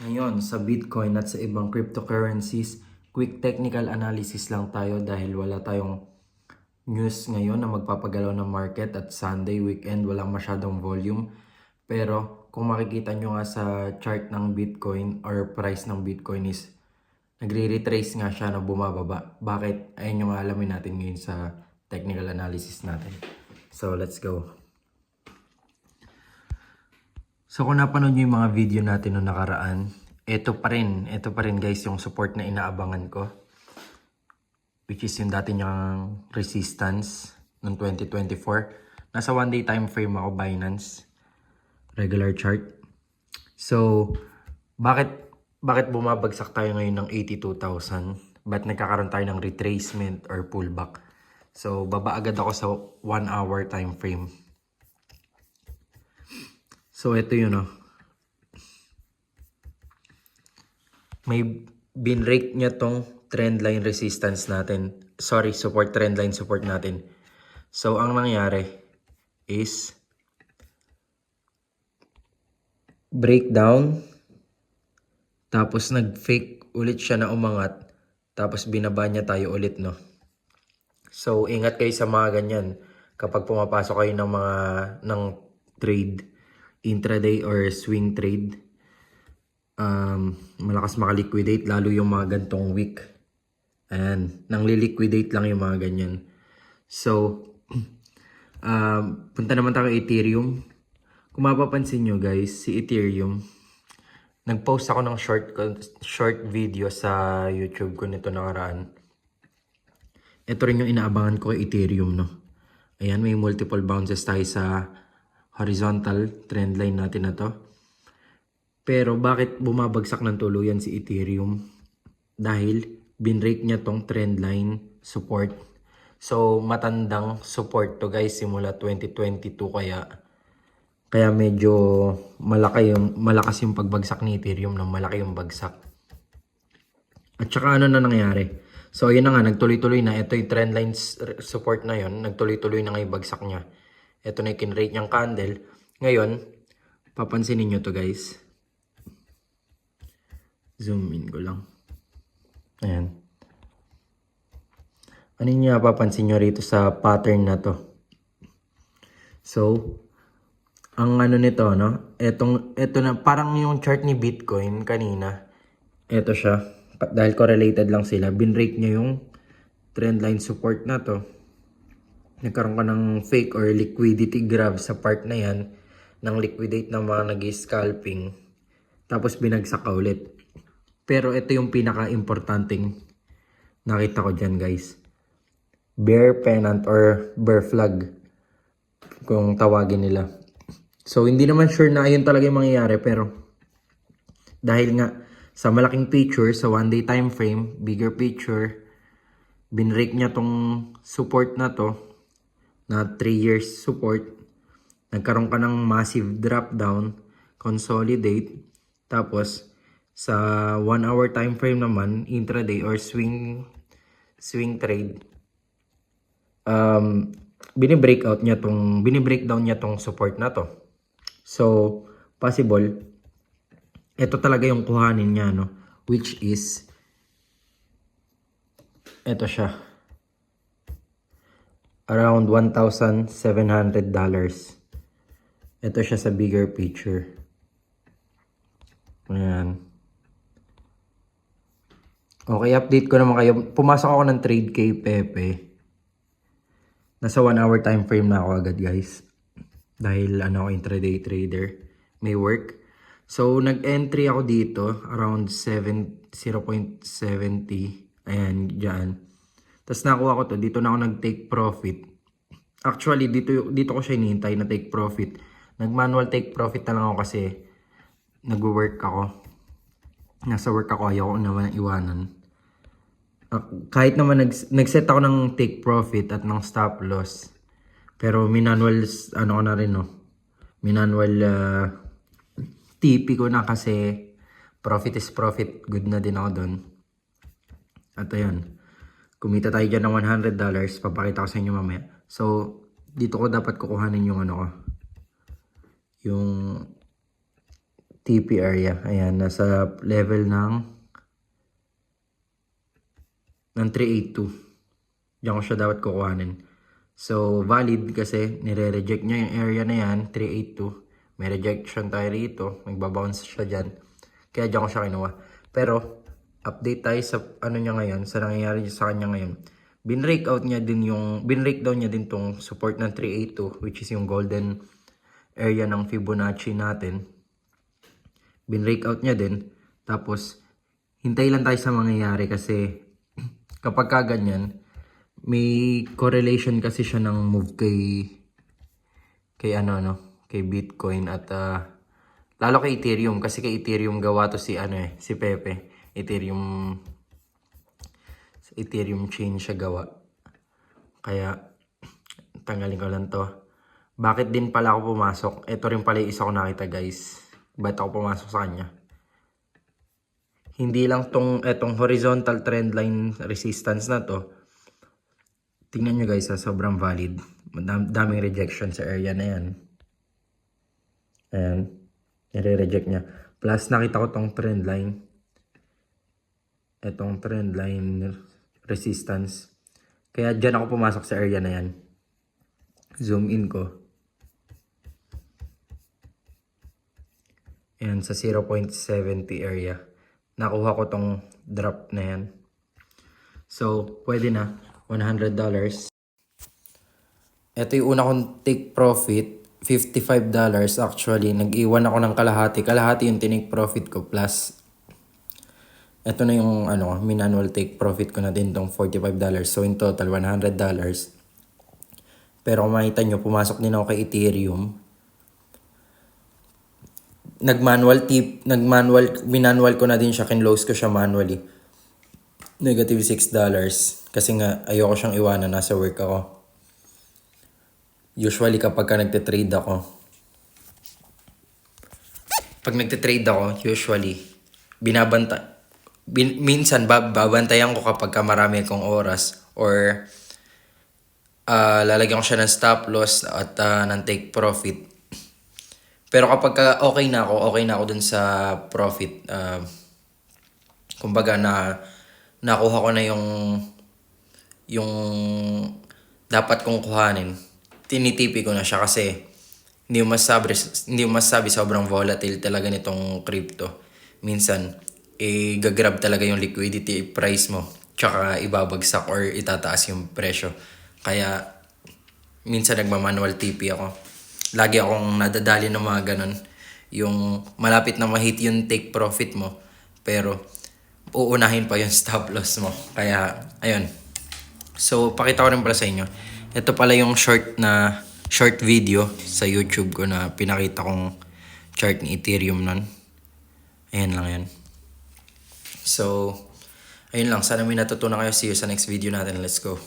Ngayon, sa Bitcoin at sa ibang cryptocurrencies, quick technical analysis lang tayo dahil wala tayong news ngayon na magpapagalaw ng market at Sunday weekend walang masyadong volume. Pero kung makikita nyo nga sa chart ng Bitcoin or price ng Bitcoin is nagre-retrace nga siya na bumababa. Bakit? Ayun yung alamin natin ngayon sa technical analysis natin. So let's go. So kung napanood nyo yung mga video natin noong nakaraan, ito pa rin guys yung support na inaabangan ko. Which is yung dati niyang resistance noong 2024. Nasa 1-day time frame ako, Binance. Regular chart. So, bakit bumabagsak tayo ngayon ng 82,000? Ba't nagkakaroon tayo ng retracement or pullback? So, baba agad ako sa 1 hour time frame. So, ito yun May binrake niya tong trendline resistance natin. Sorry, trendline support natin. So, ang nangyari is breakdown. Tapos, nag-fake ulit siya na umangat. Tapos, binaba niya tayo ulit, So, ingat kayo sa mga ganyan. Kapag pumapasok kayo ng trade, intraday or swing trade, malakas makaliquidate, lalo yung mga gantong week. Ayan, nang liquidate lang yung mga ganyan. So, punta naman tayo kay Ethereum. Kung mapapansin nyo guys, si Ethereum, nag-post ako ng short video sa YouTube ko nito nakaraan. Ito rin yung inaabangan ko kay Ethereum, Ayan, may multiple bounces tayo sa horizontal trend line natin na to. Pero bakit bumabagsak ng tuluyan si Ethereum? Dahil binrake niya tong trend line support. So, matandang support to guys simula 2022 kaya medyo malakas yung pagbagsak ni Ethereum, malaki yung bagsak. At saka ano na nangyari? So, yun na nga, nagtuloy-tuloy na. Ito yung trendline support na yun. Nagtuloy-tuloy na nga yung bagsak niya. Ito na yung kinrate niyang candle. Ngayon, papansinin nyo to guys. Zoom in ko lang. Ayan. Ano yung napapansin nyo rito sa pattern na to? So, ang ano nito, Ito na, parang yung chart ni Bitcoin kanina. Ito siya. Dahil correlated lang sila, binrake niya yung trendline support na to. Nagkaroon ka ng fake or liquidity grab sa part na yan, ng liquidate ng mga nag-scalping. Tapos binagsak ka ulit. Pero ito yung pinaka-importanting nakita ko dyan guys. Bear pennant or bear flag kung tawagin nila. So hindi naman sure na ayun talaga yung mangyayari, pero dahil nga sa malaking picture, sa 1-day time frame, bigger picture, binrake niya tong support na to, na 3 years support. Nagkaroon ka ng massive drop down, consolidate, tapos sa 1 hour time frame naman, intraday or swing trade, binibreakdown niya tong support na to. So, possible ito talaga yung kuhanin niya, which is ito siya. Around $1,700. Ito siya sa bigger picture. Ayan. Okay, update ko naman kayo. Pumasok ako ng trade kay Pepe. Nasa 1 hour time frame na ako agad guys. Dahil intraday trader. May work. So, nag-entry ako dito around 0.70. Ayan, dyan. Tapos nakuha ko to. Dito na ako nag-take profit. Actually, dito ko siya hinihintay na take profit. Nag-manual take profit na lang ako kasi nag-work ako. Nasa work ako, ayaw ko naman iwanan. Kahit naman nag-set ako ng take profit at ng stop loss. Pero manual, ko na rin, Manual, TP ko na kasi profit is profit. Good na din ako doon. At ayun. Kumita tayo dyan ng $100. Papakita ko sa inyo mamaya. So, dito ko dapat kukuhanin yung Yung TP area. Ayan, nasa level ng 382. Diyan ko siya dapat kukuhanin. So, valid kasi nire-reject niya yung area na yan, 382. May rejection tayo rito. Magbabounce siya dyan. Kaya diyan ko siya kinuha. Pero, update tayo sa ano niya ngayon, sa nangyayari sa kanya ngayon. Binbreakdown niya din tong support ng 382, which is yung golden area ng Fibonacci natin. Binbreakout niya din. Tapos, hintay lang tayo sa mangyayari kasi kapag kaganyan, may correlation kasi siya ng move kay Bitcoin at lalo kay Ethereum kasi kay Ethereum gawa to si si Pepe. Ethereum chain siya gawa. Kaya tanggalin ko lang to. Bakit din pala ako pumasok? Ito rin pala yung isa ko nakita, guys. Ba't ako pumasok sa kanya? Hindi lang etong horizontal trend line resistance na to. Tingnan nyo, guys, sobrang valid. Daming rejection sa area na yan. Ayan. Nire-reject niya. Plus, nakita ko tong trend line. Etong trend line resistance. Kaya dyan ako pumasok sa area na yan. Zoom in ko. Ayan, sa 0.70 area. Nakuha ko tong drop na yan. So, pwede na. $100. Ito yung una kong take profit. $55 actually. Nag-iwan ako ng kalahati. Kalahati yung tinake profit ko. Plus, ito na yung manual take profit ko na din tong $45. So, in total, $100. Pero kung makita nyo, pumasok din ako kay Ethereum. Binanual ko na din siya, kinlose ko siya manually. Negative $6. Kasi nga, ayoko siyang iwanan, nasa work ako. Usually kapag nagtitrade ako, minsan babantayan ko kapag marami akong oras or lalagyan ko siya ng stop loss at ng take profit. Pero kapag okay na ako dun sa profit, kumbaga nakuha ko na yung dapat kong kuhanin, tinitipi ko na siya kasi hindi mo masabi sobrang volatile talaga nitong crypto. Minsan, gagrab talaga yung liquidity price mo, tsaka ibabagsak or itataas yung presyo. Kaya, minsan nagmamanual TP ako. Lagi akong nadadali ng mga ganun. Yung malapit na ma-hit yung take profit mo, pero uunahin pa yung stop loss mo. Kaya, ayun. So, pakita ko rin pala sa inyo. Ito pala yung short video sa YouTube ko na pinakita kong chart ni Ethereum nun. Ayan lang yan. So, ayun lang. Sana may natutunan kayo. See you sa next video natin. Let's go.